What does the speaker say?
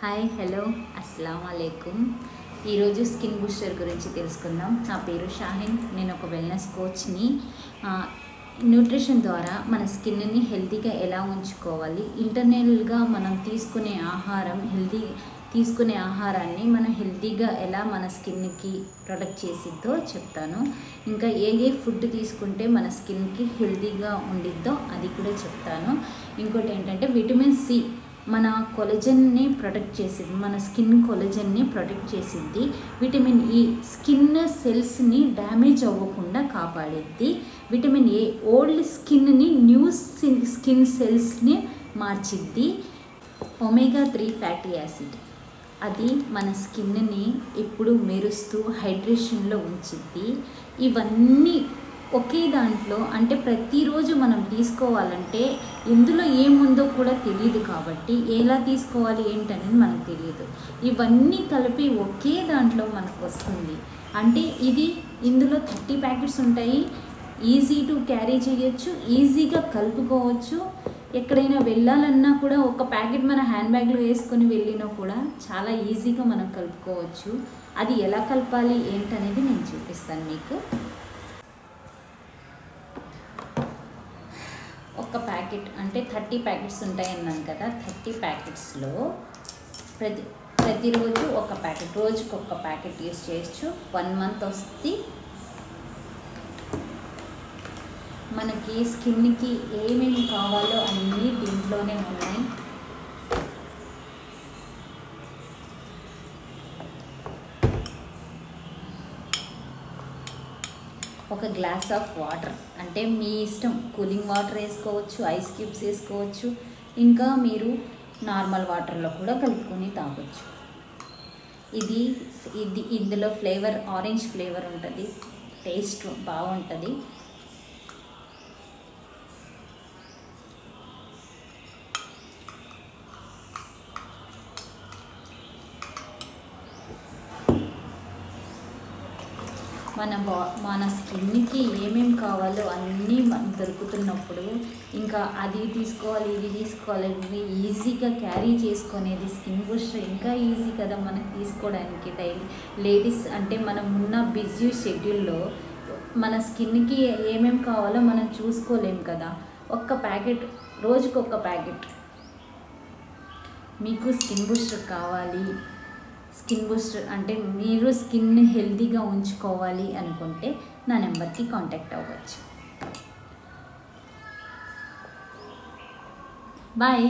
Hi hello అస్సలాము అలైకుం. ఈరోజు skin booster గురించి తెలుసుకుందాం. నా పేరు షాహిన్. నేను ఒక వెల్నెస్ కోచ్ని. న్యూట్రిషన్ ద్వారా మన స్కిన్ని హెల్తీగా ఎలా ఉంచుకోవాలి, ఇంటర్నల్గా మనం తీసుకునే ఆహారాన్ని మనం హెల్తీగా ఎలా మన స్కిన్కి ప్రొటెక్ట్ చేసిద్దో చెప్తాను. ఇంకా ఏ ఫుడ్ తీసుకుంటే మన స్కిన్కి హెల్తీగా ఉండిద్దో అది కూడా చెప్తాను. ఇంకోటి ఏంటంటే విటమిన్ సి మన కొలజన్ని ప్రొటెక్ట్ చేసిద్ది, మన స్కిన్ కొలజన్ని ప్రొటెక్ట్ చేసిద్ది. విటమిన్ ఈ స్కిన్ సెల్స్ని డ్యామేజ్ అవ్వకుండా కాపాడిద్ది. విటమిన్ ఏ ఓల్డ్ స్కిన్ని న్యూ స్కిన్ సెల్స్ని మార్చిద్ది. ఒమేగా 3 ఫ్యాటీ యాసిడ్ అది మన స్కిన్ని ఎప్పుడు మెరుస్తూ హైడ్రేషన్లో ఉంచిద్ది. ఇవన్నీ ఒకే దాంట్లో అంటే ప్రతిరోజు మనం తీసుకోవాలంటే ఎందులో ఏముందో కూడా తెలియదు, కాబట్టి ఎలా తీసుకోవాలి ఏంటనేది మనకు తెలియదు. ఇవన్నీ కలిపి ఒకే దాంట్లో మనకు వస్తుంది. అంటే ఇందులో 30 ప్యాకెట్స్ ఉంటాయి. ఈజీ టు క్యారీ చేయొచ్చు, ఈజీగా కలుపుకోవచ్చు. ఎక్కడైనా వెళ్ళాలన్నా కూడా ఒక ప్యాకెట్ మన హ్యాండ్ బ్యాగ్లో వేసుకొని వెళ్ళినా కూడా చాలా ఈజీగా మనం కలుపుకోవచ్చు. అది ఎలా కలపాలి ఏంటనేది నేను చూపిస్తాను మీకు. ఒక ప్యాకెట్ అంటే 30 ప్యాకెట్స్ ఉంటాయి అన్నాను కదా. 30 ప్యాకెట్స్లో ప్రతిరోజు ఒక ప్యాకెట్, రోజుకి ఒక ప్యాకెట్ యూస్ చేయొచ్చు. 1 మంత్ వస్తుంది. మనకి స్కిన్కి ఏమేమి కావాలో అన్నీ దీంట్లోనే ఉన్నాయి. ఒక గ్లాస్ ఆఫ్ వాటర్, అంటే మీ ఇష్టం, కూలింగ్ వాటర్ వేసుకోవచ్చు, ఐస్ క్యూబ్స్ వేసుకోవచ్చు, ఇంకా మీరు నార్మల్ వాటర్లో కూడా కలుపుకొని తాగొచ్చు. ఇందులో ఫ్లేవర్ ఆరెంజ్ ఫ్లేవర్ ఉంటుంది, టేస్ట్ బాగుంటుంది. మన స్కిన్కి ఏమేమి కావాలో అన్నీ మనకు దొరుకుతున్నప్పుడు ఇంకా అది తీసుకోవాలి ఇది తీసుకోవాలి ఈజీగా క్యారీ చేసుకునేది స్కిన్ బూస్టర్ ఇంకా ఈజీ కదా మనకు తీసుకోవడానికి. డైలీ లేడీస్ అంటే మనం ఉన్న బిజీ షెడ్యూల్లో మన స్కిన్కి ఏమేమి కావాలో మనం చూసుకోలేం కదా. ఒక్క ప్యాకెట్, రోజుకి ఒక ప్యాకెట్. మీకు స్కిన్ బూస్టర్ కావాలి, స్కిన్ బూస్టర్ అంటే మీరు స్కిన్ హెల్తీగా ఉంచుకోవాలి అనుకుంటే నా నెంబర్కి కాంటాక్ట్ అవ్వచ్చు. బాయ్.